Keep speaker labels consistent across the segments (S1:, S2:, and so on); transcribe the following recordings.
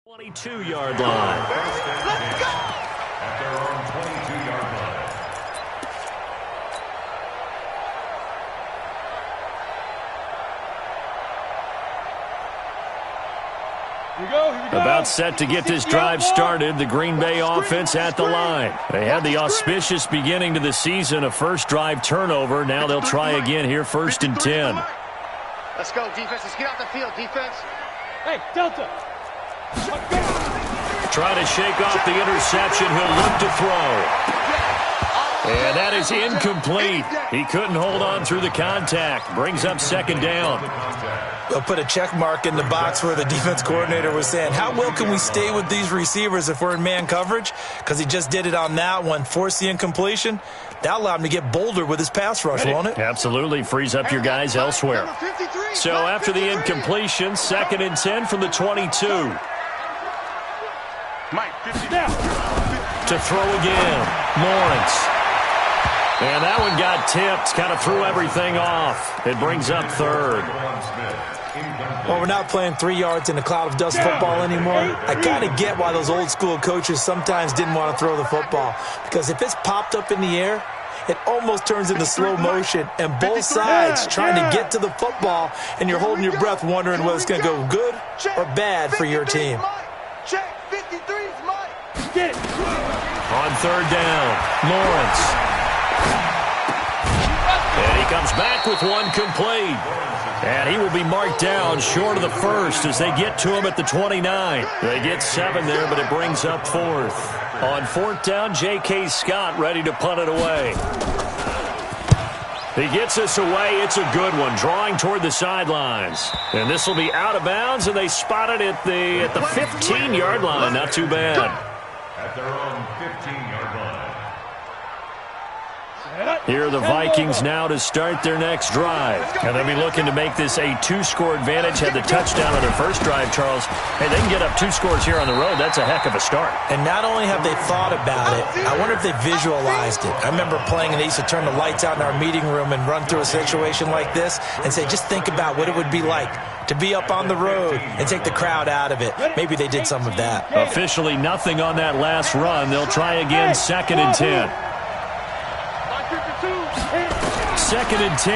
S1: 22-yard line.
S2: Let's go! At their own 22-yard line.
S3: Here we go.
S1: About set to get this drive started, the Green Bay offense at the line. They had the auspicious beginning to the season, a first drive turnover. Now they'll try again here, 1st and 10.
S4: Let's go, defense. Let's get off the field, defense.
S3: Hey, Delta.
S1: Try to shake off the interception. He'll look to throw. And that is incomplete. He couldn't hold on through the contact. Brings up 2nd down.
S5: They'll put a check mark in the box where the defense coordinator was saying, how well can we stay with these receivers if we're in man coverage? Because he just did it on that one, forced the incompletion. That allowed him to get bolder with his pass rush, won't it?
S1: Absolutely. Frees up your guys elsewhere. So after the incompletion, 2nd and 10 from the 22. To throw again, Lawrence. And that one got tipped, kind of threw everything off. It brings up 3rd.
S5: Well, we're not playing 3 yards in a cloud of dust football anymore. I kind of get why those old school coaches sometimes didn't want to throw the football. Because if it's popped up in the air, it almost turns into slow motion. And both sides trying to get to the football, and you're holding your breath wondering whether it's going to go good or bad for your team.
S4: Check, 53's Mike.
S3: Get it.
S1: On 3rd down, Lawrence. And he comes back with one complete. And he will be marked down short of the 1st as they get to him at the 29. They get 7 there, but it brings up 4th. On 4th down, J.K. Scott ready to punt it away. He gets us away. It's a good one, drawing toward the sidelines. And this will be out of bounds, and they spot it at the 15-yard line. Not too bad.
S2: At their own 15-yard line.
S1: Here are the Vikings now to start their next drive. And they'll be looking to make this a 2-score advantage. Had the touchdown on their first drive, Charles. Hey, they can get up 2 scores here on the road. That's a heck of a start.
S5: And not only have they thought about it, I wonder if they visualized it. I remember playing, and they used to turn the lights out in our meeting room and run through a situation like this and say, just think about what it would be like to be up on the road and take the crowd out of it. Maybe they did some of that.
S1: Officially nothing on that last run. They'll try again, 2nd and 10. 2nd and 10.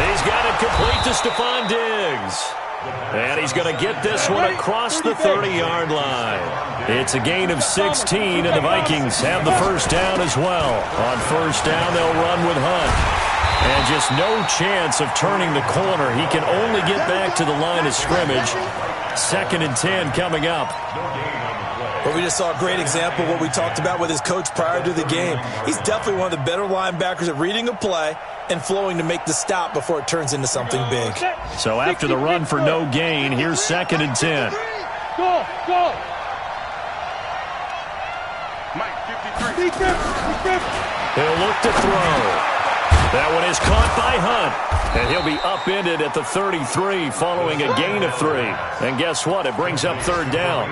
S1: He's got it complete to Stephon Diggs. And he's going to get this one across the 30-yard line. It's a gain of 16, and the Vikings have the 1st down as well. On 1st down, they'll run with Hunt. And just no chance of turning the corner. He can only get back to the line of scrimmage. 2nd and 10 coming up.
S5: Well, we just saw a great example of what we talked about with his coach prior to the game. He's definitely one of the better linebackers at reading a play and flowing to make the stop before it turns into something big.
S1: So after the run for no gain, here's 2nd and 10.
S3: Go, go.
S2: Mike, 53.
S1: He'll look to throw. That one is caught by Hunt. And he'll be upended at the 33 following a gain of 3. And guess what? It brings up 3rd down.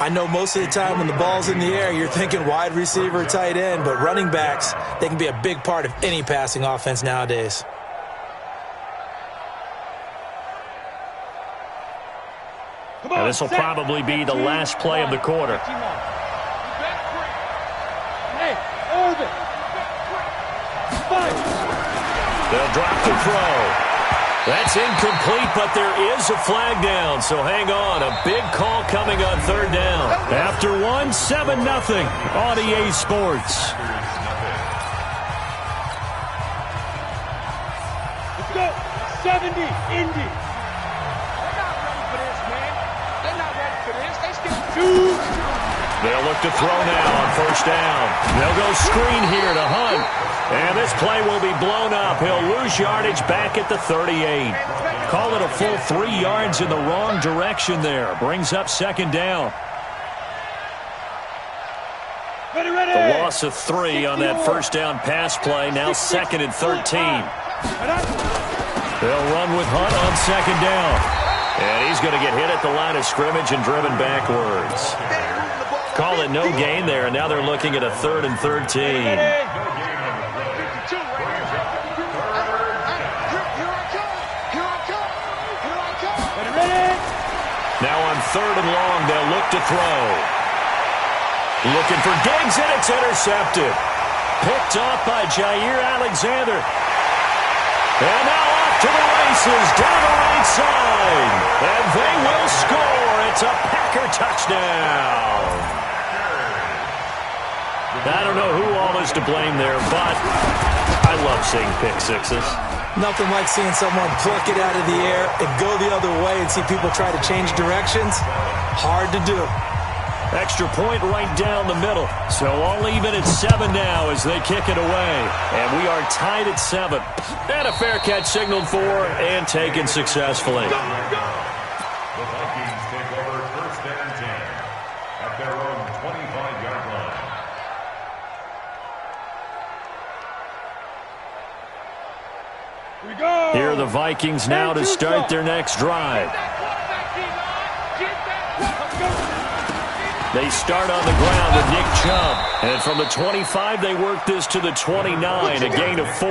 S5: I know most of the time when the ball's in the air, you're thinking wide receiver, tight end, but running backs, they can be a big part of any passing offense nowadays.
S1: And this will probably be the last play of the quarter.
S3: Hey, Irvin.
S1: They'll drop the throw. That's incomplete, but there is a flag down, so hang on. A big call coming on 3rd down. After 1, 7-0 on EA Sports.
S3: Let's go. 70, Indy.
S4: They're not ready for this, man. They're not ready for this. They still 2.
S1: They'll look to throw now on 1st down. They'll go screen here to Hunt. And this play will be blown up. He'll lose yardage back at the 38. Call it a full 3 yards in the wrong direction there. Brings up 2nd down. The loss of 3 on that 1st down pass play. Now 2nd and 13. They'll run with Hunt on 2nd down. And he's going to get hit at the line of scrimmage and driven backwards. Call it no gain there. And now they're looking at a 3rd and 13. 3rd and long. They'll look to throw. Looking for Diggs, and it's intercepted. Picked off by Jair Alexander. And now off to the races, down the right side. And they will score. It's a Packer touchdown. I don't know who all is to blame there, but I love seeing pick sixes.
S5: Nothing like seeing someone pluck it out of the air and go the other way and see people try to change directions. Hard to do.
S1: Extra point right down the middle. So all even at 7 now as they kick it away. And we are tied at 7. And a fair catch signaled for and taken successfully.
S2: The Vikings take over 1st and 10 at their own 25-yard line.
S3: We go.
S1: Here are the Vikings now to start their next drive. They start on the ground with Nick Chubb. And from the 25, they work this to the 29, a gain of 4.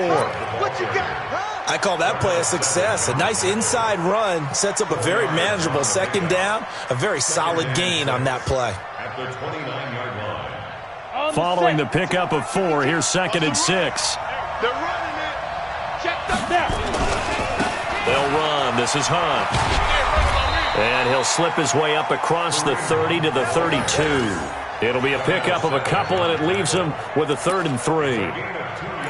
S5: I call that play a success. A nice inside run sets up a very manageable 2nd down. A very solid gain on that play.
S2: At the 29-yard line.
S1: Following the pickup of 4, here's 2nd and 6.
S4: They're running it. Check them down.
S1: They'll run. This is Hunt. And he'll slip his way up across the 30 to the 32. It'll be a pickup of a couple, and it leaves him with a 3rd and 3.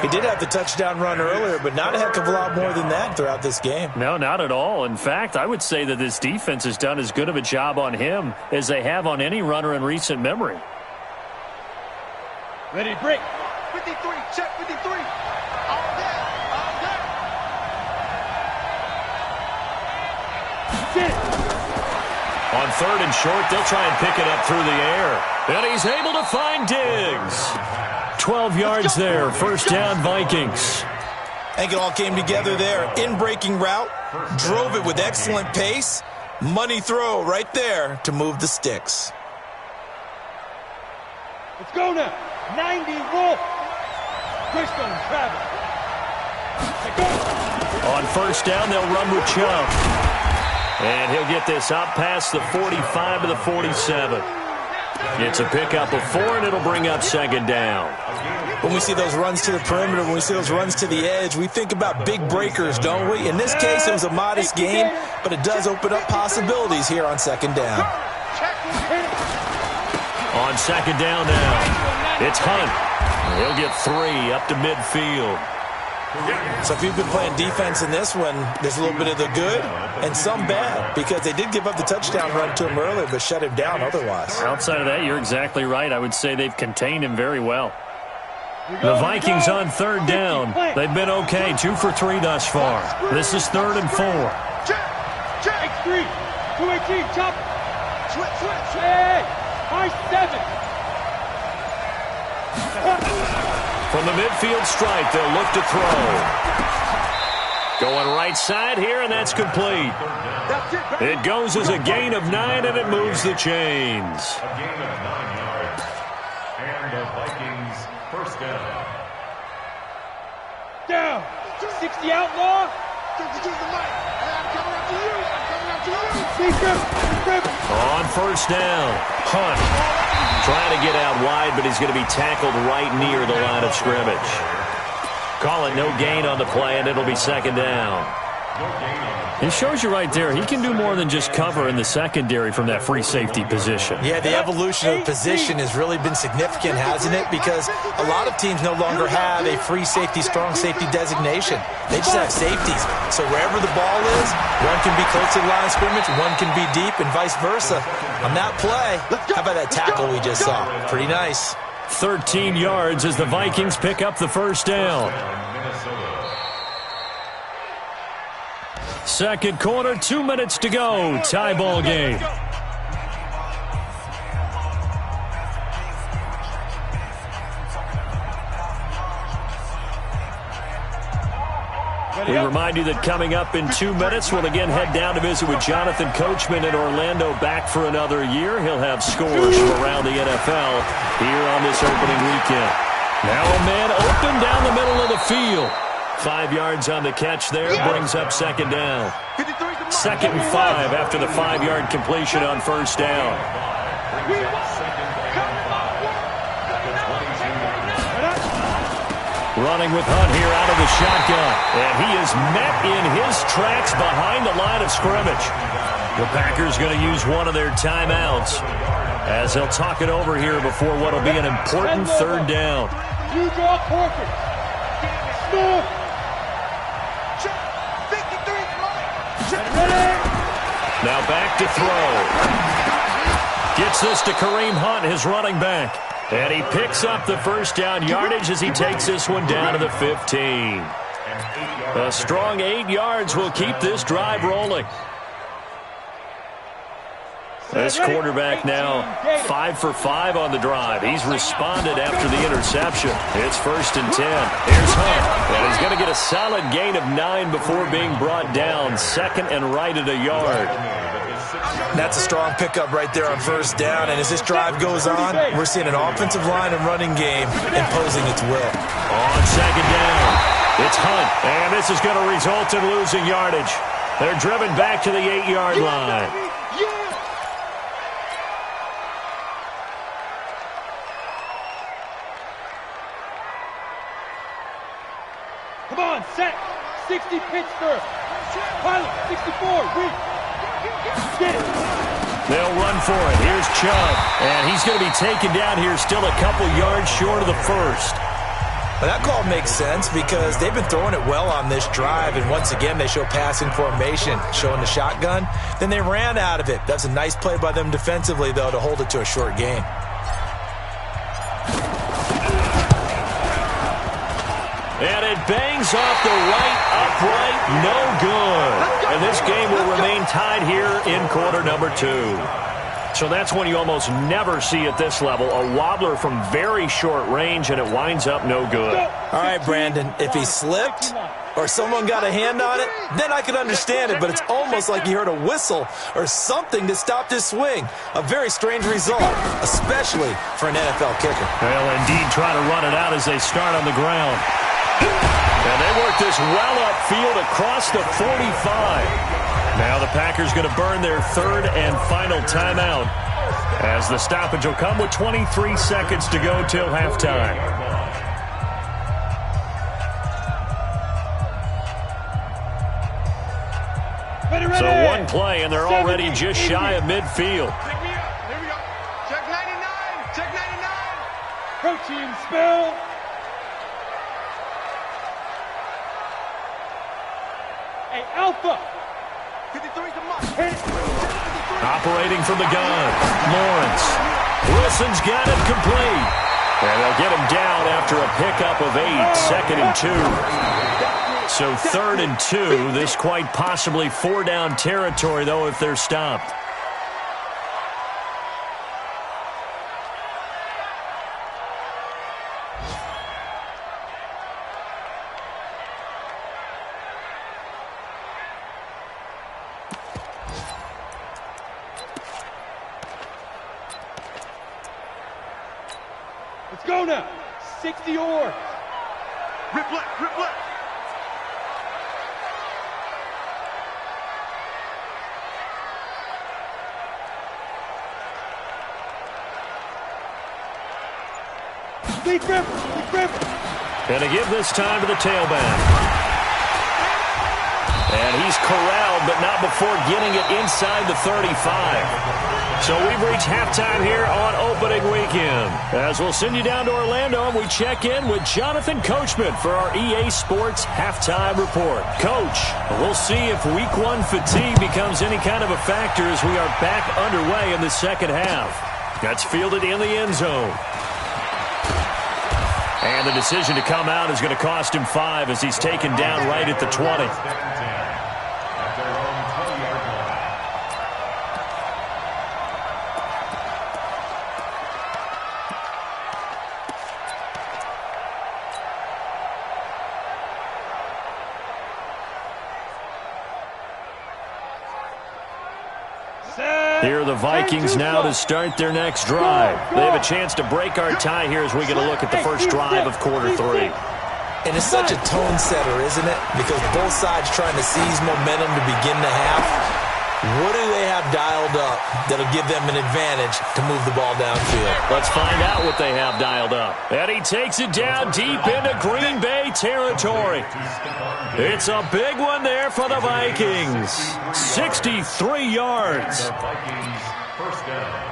S5: He did have the touchdown run earlier, but not a heck of a lot more than that throughout this game.
S1: No, not at all. In fact, I would say that this defense has done as good of a job on him as they have on any runner in recent memory.
S3: Ready, break.
S4: 53, check 53. All day, all day.
S3: Sit.
S1: On 3rd and short, they'll try and pick it up through the air. And he's able to find Diggs. 12 yards there, 1st down Vikings.
S5: I think it all came together there. In-breaking route, drove it with excellent pace. Money throw right there to move the sticks.
S3: Let's go now. 90 roll. Twist on Travis.
S1: On 1st down, they'll run with Chubb. And he'll get this up past the 45 to the 47. It's a pickup of 4, and it'll bring up 2nd down.
S5: When we see those runs to the perimeter, when we see those runs to the edge, we think about big breakers, don't we? In this case, it was a modest gain, but it does open up possibilities here on 2nd down.
S1: On 2nd down now, it's Hunt. He'll get 3 up to midfield.
S5: So if you've been playing defense in this one, there's a little bit of the good and some bad, because they did give up the touchdown run to him earlier, but shut him down otherwise.
S1: Outside of that, you're exactly right. I would say they've contained him very well. The Vikings on 3rd down. They've been okay, 2 for 3 thus far. This is 3rd and 4.
S3: Check. X3. 218. Chop. Switch. Hey. High 7.
S1: From the midfield stripe, they'll look to throw. Going right side here, and that's complete. It goes as a gain of 9, and it moves the chains.
S2: A gain of 9 yards. And the Vikings 1st down.
S3: Down. 60 outlaw.
S1: On 1st down, Hunt. Trying to get out wide, but he's going to be tackled right near the line of scrimmage. Call it no gain on the play, and it'll be 2nd down. It shows you right there, he can do more than just cover in the secondary from that free safety position.
S5: Yeah, the evolution of the position has really been significant, hasn't it? Because a lot of teams no longer have a free safety, strong safety designation. They just have safeties. So wherever the ball is, one can be close to the line of scrimmage, one can be deep, and vice versa. On that play, how about that tackle we just saw? Pretty nice.
S1: 13 yards as the Vikings pick up the 1st down. 2nd quarter, 2 minutes to go. Tie ball game. We remind you that coming up in 2 minutes, we'll again head down to visit with Jonathan Coachman in Orlando, back for another year. He'll have scores from around the NFL here on this opening weekend. Now a man open down the middle of the field. 5 yards on the catch there, brings up 2nd down. 2nd and 5 after the 5-yard completion on first down. Running with Hunt here out of the shotgun. And he is met in his tracks behind the line of scrimmage. The Packers going to use one of their timeouts as they'll talk it over here before what will be an important 3rd down.
S3: You draw portraits. Move.
S1: Now back to throw. Gets this to Kareem Hunt, his running back. And he picks up the first down yardage as he takes this one down to the 15. A strong 8 yards will keep this drive rolling. This quarterback now 5 for 5 on the drive. He's responded after the interception. It's 1st and 10. Here's Hunt. And he's going to get a solid gain of 9 before being brought down. 2nd and right at a yard.
S5: That's a strong pickup right there on 1st down. And as this drive goes on, we're seeing an offensive line and running game imposing its will.
S1: On 2nd down, it's Hunt. And this is going to result in losing yardage. They're driven back to the 8-yard line.
S3: Come on, set. 60 Pittsburgh. Pilot, 64. Reach. Get it.
S1: They'll run for it. Here's Chubb. And he's going to be taken down here still a couple yards short of the 1st.
S5: Well, that call makes sense because they've been throwing it well on this drive, and once again they show passing formation, showing the shotgun. Then they ran out of it. That's a nice play by them defensively, though, to hold it to a short gain.
S1: And it bangs off the right upright. No good. And this game will remain tied here in quarter number 2. So that's when you almost never see at this level a wobbler from very short range, and it winds up no good.
S5: All right, Brandon, if he slipped or someone got a hand on it, then I could understand it, but it's almost like you heard a whistle or something that stopped his swing. A very strange result, especially for an NFL kicker.
S1: They'll indeed try to run it out as they start on the ground. And they work this well upfield across the 45. Now the Packers going to burn their 3rd and final timeout as the stoppage will come with 23 seconds to go till halftime. So one play, and they're already just shy of midfield.
S4: Pick me up. Here we go. Check 99. Check 99.
S3: Protein spill. Hey, Alpha.
S4: 53's a must.
S1: Operating from the gun, Lawrence. Wilson's got it complete. And they'll get him down after a pickup of 8, 2nd and 2. So 3rd and 2, this quite possibly 4-down territory, though, if they're stopped.
S3: Let's go now. 60 or.
S4: Rip left. Rip left.
S3: Big River. Big River.
S1: And to give this time to the tailback. And he's corralled, but not before getting it inside the 35. So we've reached halftime here on opening weekend. As we'll send you down to Orlando, and we check in with Jonathan Coachman for our EA Sports Halftime Report. Coach, we'll see if Week 1 fatigue becomes any kind of a factor as we are back underway in the second half. That's fielded in the end zone. And the decision to come out is going to cost him 5 as he's taken down right at the 20. Here are the Vikings now to start their next drive. They have a chance to break our tie here as we get a look at the first drive of quarter 3.
S5: And it's such a tone setter, isn't it? Because both sides trying to seize momentum to begin the half. What do they have dialed up that'll give them an advantage to move the ball downfield?
S1: Let's find out what they have dialed up. And he takes it down deep into Green Bay territory. It's a big one there for the Vikings. 63 yards.
S2: Vikings first down.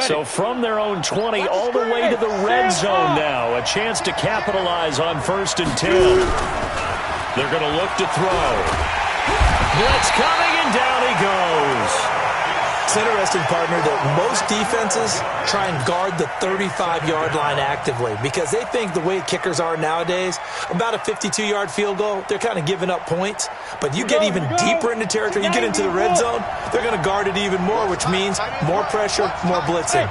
S1: So from their own 20 all the way to the red zone now. A chance to capitalize on 1st and 10. They're going to look to throw. Blitz coming, and down he goes.
S5: It's interesting, partner, that most defenses try and guard the 35-yard line actively because they think the way kickers are nowadays, about a 52-yard field goal, they're kind of giving up points. But you get even deeper into territory, you get into the red zone, they're going to guard it even more, which means more pressure, more blitzing.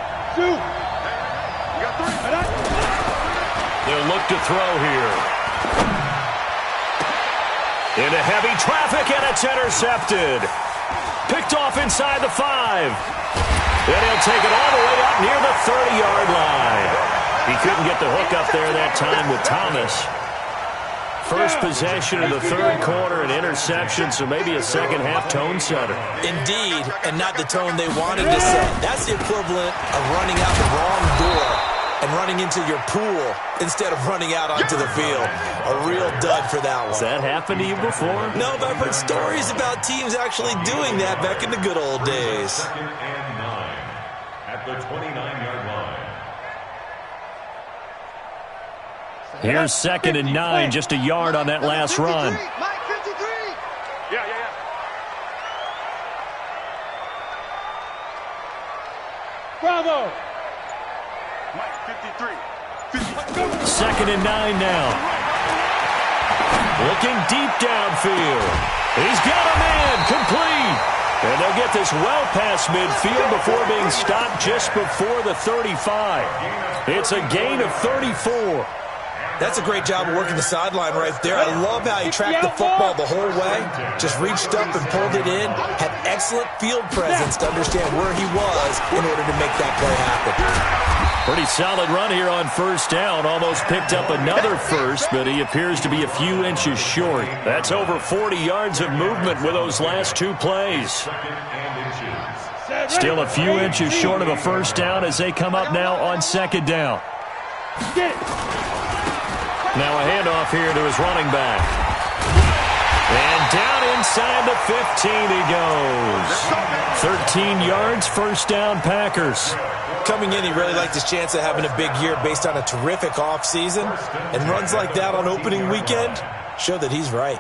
S1: They'll look to throw here. Into heavy traffic, and it's intercepted. Picked off inside the 5. Then he'll take it all the way up near the 30-yard line. He couldn't get the hook up there that time with Thomas. First possession of the 3rd quarter, an interception, so maybe a second-half tone setter.
S5: Indeed, and not the tone they wanted to set. That's the equivalent of running out the wrong door and running into your pool instead of running out onto the field. A real dud for that one.
S1: Has that happened to you before?
S5: No, but I've heard stories about teams actually doing that back in the good old days.
S2: 2nd and 9 at the 29-yard line.
S1: Here's 2nd and 9, just a yard on that last run.
S4: Mike 53. Yeah.
S3: Bravo.
S4: Mike 53.
S1: 2nd and 9 now. Looking deep downfield. He's got a man complete. And they'll get this well past midfield before being stopped just before the 35. It's a gain of 34.
S5: That's a great job of working the sideline right there. I love how he tracked the football the whole way. Just reached up and pulled it in. Had excellent field presence to understand where he was in order to make that play happen.
S1: Pretty solid run here on 1st down. Almost picked up another first, but he appears to be a few inches short. That's over 40 yards of movement with those last 2 plays. Still a few inches short of a 1st down as they come up now on 2nd down. Now a handoff here to his running back. And down inside the 15 he goes. 13 yards, 1st down Packers.
S5: Coming in, he really liked his chance of having a big year based on a terrific offseason. And runs like that on opening weekend show that he's right.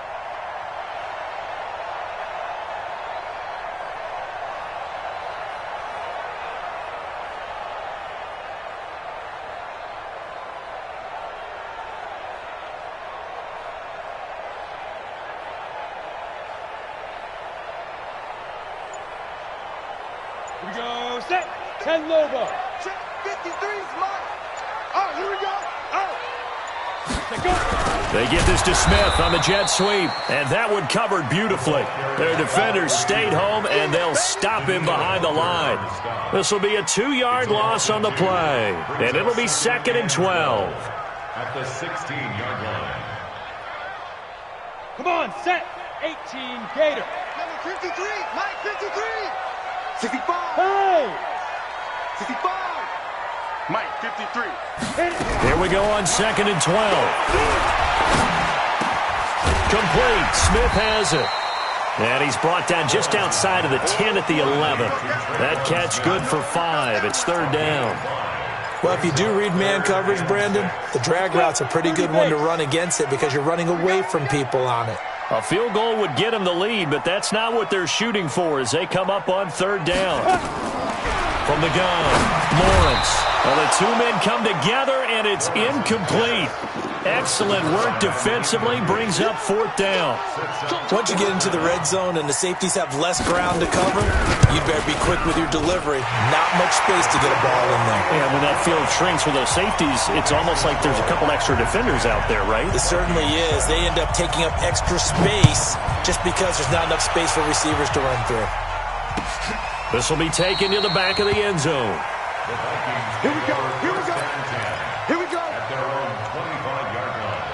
S3: Here we go. Set. 10 Lobo.
S4: Check 53's Mike. All right, here we go. All right.
S1: They get this to Smith on the jet sweep, and that one covered beautifully. Their defenders stayed home, and they'll stop him behind the line. This will be a 2-yard loss on the play, and it'll be 2nd and 12.
S2: At the 16-yard line.
S3: Come on, set. 18 Gator.
S4: Number 53, Mike 53. 65.
S3: Hey!
S4: 65. Mike 53.
S1: Here we go on 2nd and 12. Complete. Smith has it. And he's brought down just outside of the 10 at the 11. That catch good for 5. It's 3rd down.
S5: Well, if you do read man coverage, Brandon, the drag route's a pretty good one to run against it because you're running away from people on it.
S1: A field goal would get them the lead, but that's not what they're shooting for as they come up on 3rd down. From the gun, Lawrence. Well, the 2 men come together, and it's incomplete. Excellent work defensively brings up 4th down.
S5: Once you get into the red zone and the safeties have less ground to cover, you better be quick with your delivery. Not much space to get a ball in there.
S1: Yeah, when that field shrinks for those safeties, it's almost like there's a couple extra defenders out there, right?
S5: It certainly is. They end up taking up extra space just because there's not enough space for receivers to run through.
S1: This will be taken to the back of the end zone.
S3: Here we go. Here we go. Here we go.
S2: At their own 25-yard line.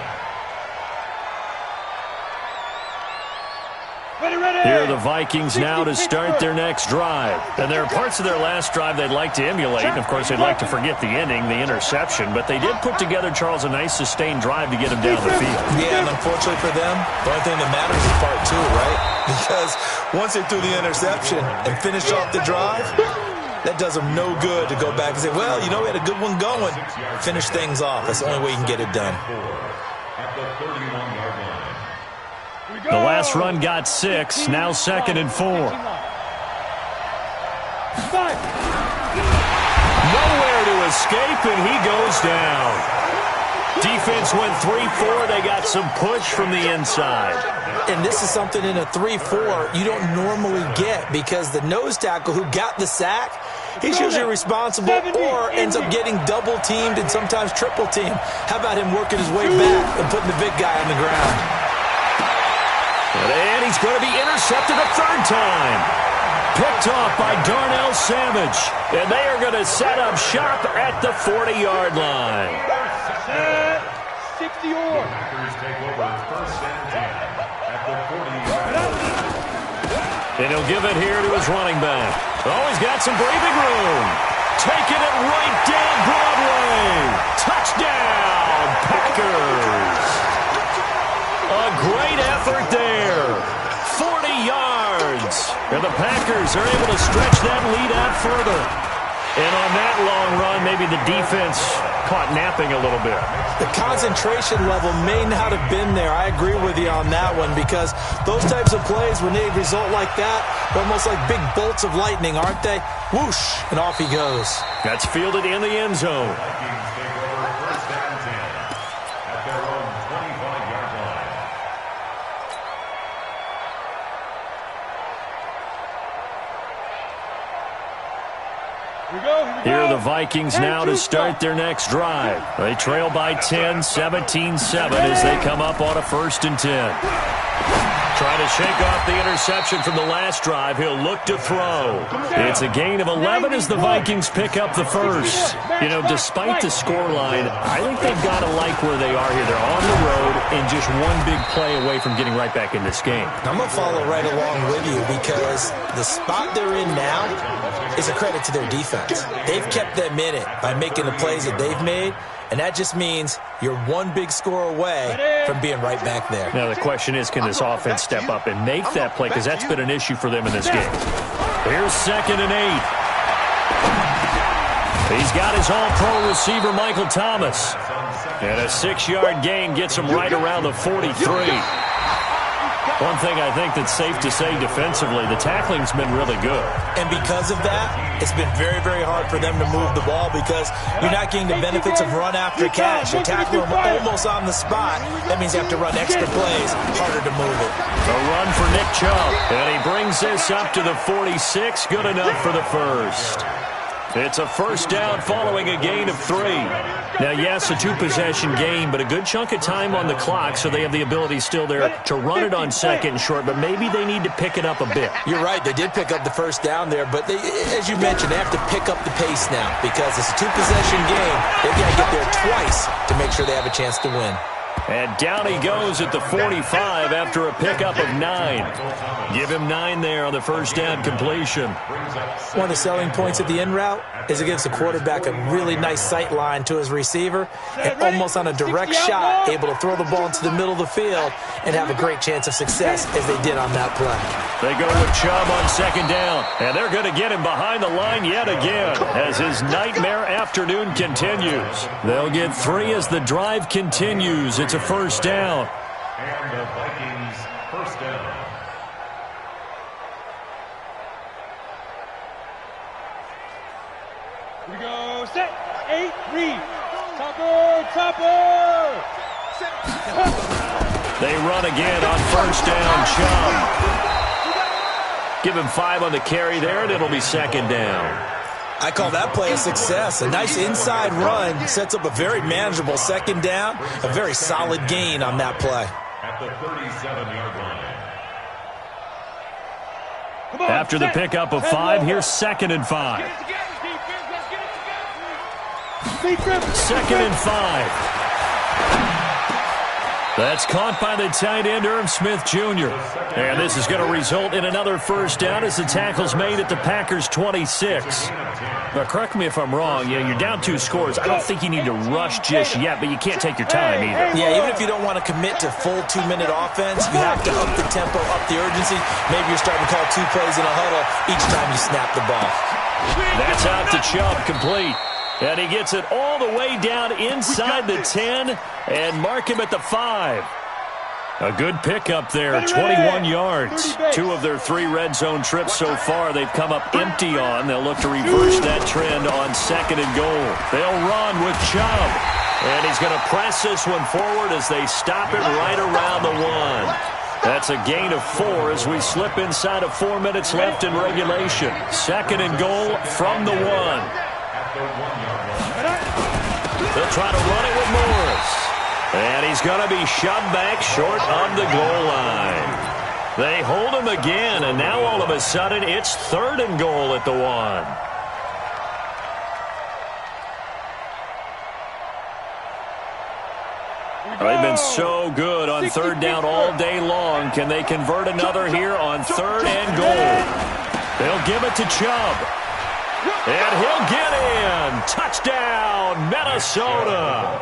S3: Ready.
S1: Here are the Vikings now to start their next drive. And there are parts of their last drive they'd like to emulate. And, of course, they'd like to forget the ending, the interception. But they did put together, Charles, a nice sustained drive to get him down the field.
S5: Yeah, and unfortunately for them, the only thing that matters is part two, right? Because once they threw the interception and finished off the drive, that does them no good to go back and say, well, you know, we had a good one going. Finish things off. That's the only way you can get it done.
S2: At the 31-yard line.
S1: The last run got 6, now 2nd and 4. Nowhere to escape, and he goes down. Defense went 3-4. They got some push from the inside.
S5: And this is something in a 3-4 you don't normally get because the nose tackle who got the sack, he's usually responsible or ends up getting double-teamed and sometimes triple-teamed. How about him working his way back and putting the big guy on the ground?
S1: And he's going to be intercepted a third time. Picked off by Darnell Savage. And they are going to set up shop at the 40-yard line.
S3: 60-yard.
S2: Packers take over 1st and 10 at the 40-yard line.
S1: And he'll give it here to his running back. Oh, he's got some breathing room. Taking it right down Broadway. Touchdown, Packers. A great effort there. 40 yards. And the Packers are able to stretch that lead out further. And on that long run, maybe the defense caught napping a little bit.
S5: The concentration level may not have been there. I agree with you on that one because those types of plays, when they result like that, they're almost like big bolts of lightning, aren't they? Whoosh, and off he goes.
S1: That's fielded in the end zone.
S2: Vikings take over 1st and 10 at their own 25-yard line.
S1: Here are the Vikings now to start their next drive. They trail by 10, 17-7 as they come up on a 1st and 10. Trying to shake off the interception from the last drive. He'll look to throw. It's a gain of 11 as the Vikings pick up the first. You know, despite the scoreline, I think they've got to like where they are here. They're on the road and just one big play away from getting right back in this game.
S5: I'm going to follow right along with you because the spot they're in now is a credit to their defense. They've kept them in it by making the plays that they've made, and that just means you're one big score away from being right back there.
S1: Now, the question is, can this offense step up and make that play? Because that's been an issue for them in this game. Here's 2nd and 8. He's got his all-pro receiver, Michael Thomas. And a 6-yard gain gets him right around the 43. One thing I think that's safe to say defensively, the tackling's been really good.
S5: And because of that, it's been very, very hard for them to move the ball because you're not getting the benefits of run after catch. You tackle them almost on the spot. That means you have to run extra plays, harder to move it.
S1: A run for Nick Chubb. And he brings this up to the 46. Good enough for the first. It's a 1st down following a gain of 3. Now, yes, a 2-possession game, but a good chunk of time on the clock, so they have the ability still there to run it on 2nd and short, but maybe they need to pick it up a bit.
S5: You're right. They did pick up the 1st down there, but they, as you mentioned, they have to pick up the pace now because it's a 2-possession game. They've got to get there twice to make sure they have a chance to win.
S1: And down he goes at the 45 after a pickup of 9. Give him 9 there on the 1st down completion.
S5: One of the selling points of the in route is it gives the quarterback a really nice sight line to his receiver and almost on a direct shot able to throw the ball into the middle of the field and have a great chance of success as they did on that play.
S1: They go with Chubb on 2nd down, and they're going to get him behind the line yet again as his nightmare afternoon continues. They'll get 3 as the drive continues. It's a 1st down.
S2: And the Vikings 1st down.
S3: Here we go. Set. 8. Read. Topper.
S1: They run again on 1st down. Chubb. Give him 5 on the carry there, and it'll be 2nd down.
S5: I call that play a success. A nice inside run sets up a very manageable 2nd down. A very solid gain on that play.
S2: At the 37-yard line.
S1: After the pickup of 5, here's 2nd and 5. 2nd and 5. That's caught by the tight end, Irv Smith Jr. And this is going to result in another first down as the tackle's made at the Packers' 26. Now, correct me if I'm wrong. Yeah, you're down 2 scores. I don't think you need to rush just yet, but you can't take your time either.
S5: Yeah, even if you don't want to commit to full 2-minute offense, you have to up the tempo, up the urgency. Maybe you're starting to call 2 plays in a huddle each time you snap the ball.
S1: That's out to Chubb, complete. And he gets it all the way down inside the 10 and mark him at the 5. A good pickup there, 21 yards. 2 of their 3 red zone trips so far they've come up empty on. They'll look to reverse that trend on 2nd and goal. They'll run with Chubb. And he's going to press this one forward as they stop it right around the 1. That's a gain of 4 as we slip inside of 4 minutes left in regulation. 2nd and goal from the 1. They'll try to run it with Morris. And he's going to be shoved back short of the goal line. They hold him again, and now all of a sudden it's 3rd and goal at the 1. They've been so good on 3rd down all day long. Can they convert another here on 3rd and goal? They'll give it to Chubb. And he'll get in. Touchdown, Minnesota.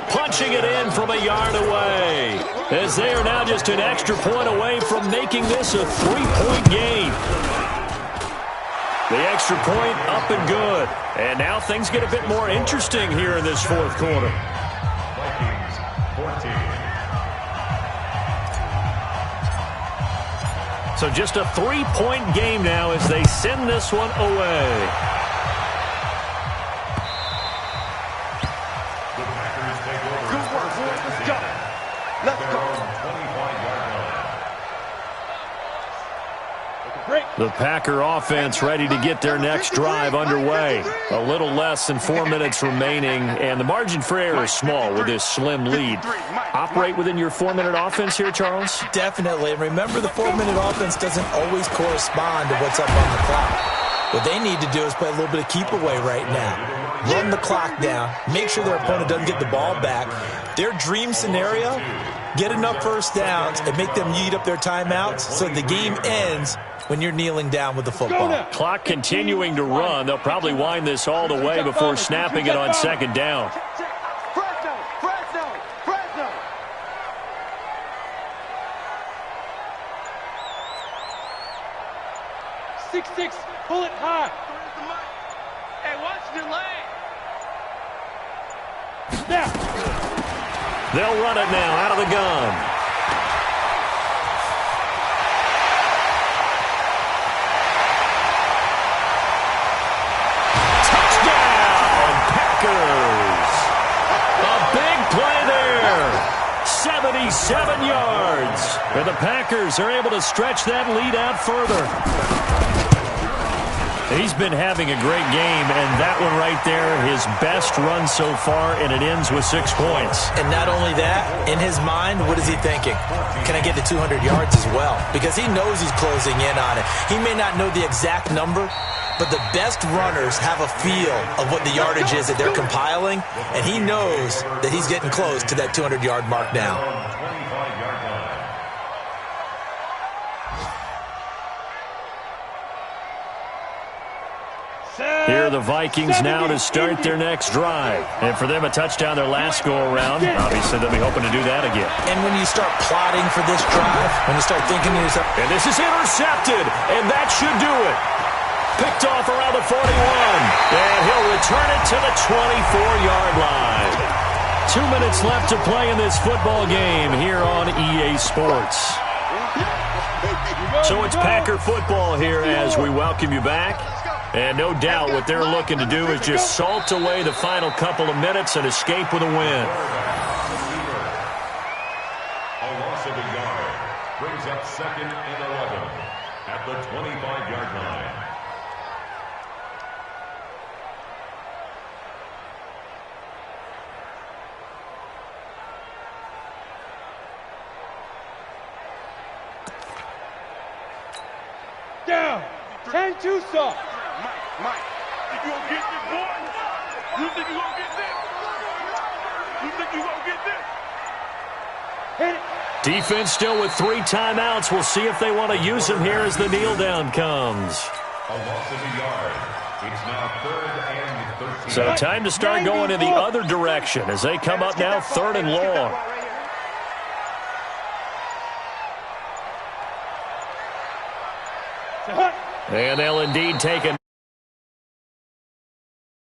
S1: Punching it in from a yard away. As they are now just an extra point away from making this a 3-point game. The extra point up and good. And now things get a bit more interesting here in this 4th quarter.
S2: Vikings 14.
S1: So just a 3-point game now as they send this one away.
S2: The Packers take over. Good work, boys. Let's go. Let's go. 25-yard line.
S1: The Packer offense ready to get their next drive underway. A little less than 4 minutes remaining, and the margin for error is small with this slim lead. Operate within your 4-minute offense here, Charles?
S5: Definitely. And remember, the 4-minute offense doesn't always correspond to what's up on the clock. What they need to do is play a little bit of keep away right now. Run the clock down. Make sure their opponent doesn't get the ball back. Their dream scenario, get enough first downs and make them eat up their timeouts so the game ends when you're kneeling down with the football.
S1: Clock continuing to run. They'll probably wind this all the way before snapping it on 2nd down.
S3: Fresno. 6-6, pull it high.
S4: Hey, watch the lane.
S3: Now.
S1: They'll run it now out of the gun. Touchdown, Packers. A big play there. 77 yards. And the Packers are able to stretch that lead out further. He's been having a great game, and that one right there, his best run so far, and it ends with 6 points.
S5: And not only that, in his mind, what is he thinking? Can I get to 200 yards as well? Because he knows he's closing in on it. He may not know the exact number, but the best runners have a feel of what the yardage is that they're compiling, and he knows that he's getting close to that 200-yard mark now.
S1: Here are the Vikings now to start their next drive. And for them, a touchdown their last go-around. Obviously, they'll be hoping to do that again.
S5: And when you start plotting for this drive, when you start thinking to yourself...
S1: And this is intercepted, and that should do it. Picked off around the 41. And he'll return it to the 24-yard line. 2 minutes left to play in this football game here on EA Sports. So it's Packer football here as we welcome you back. And no doubt what they're looking to do is just salt away the final couple of minutes and escape with a win.
S2: A loss of a yard brings up 2nd and 11 at the 25-yard line.
S3: Down. 10-2 soft.
S4: Mike, you gonna get me, boy?
S3: You think you gonna get this? You think you gonna get this? Hit it.
S1: Defense still with 3 timeouts. We'll see if they want to use them here as the kneel down comes.
S2: A loss of a yard. It's now 3rd and 13.
S1: So time to start going in the other direction as they come up now 3rd and long. And they'll indeed take a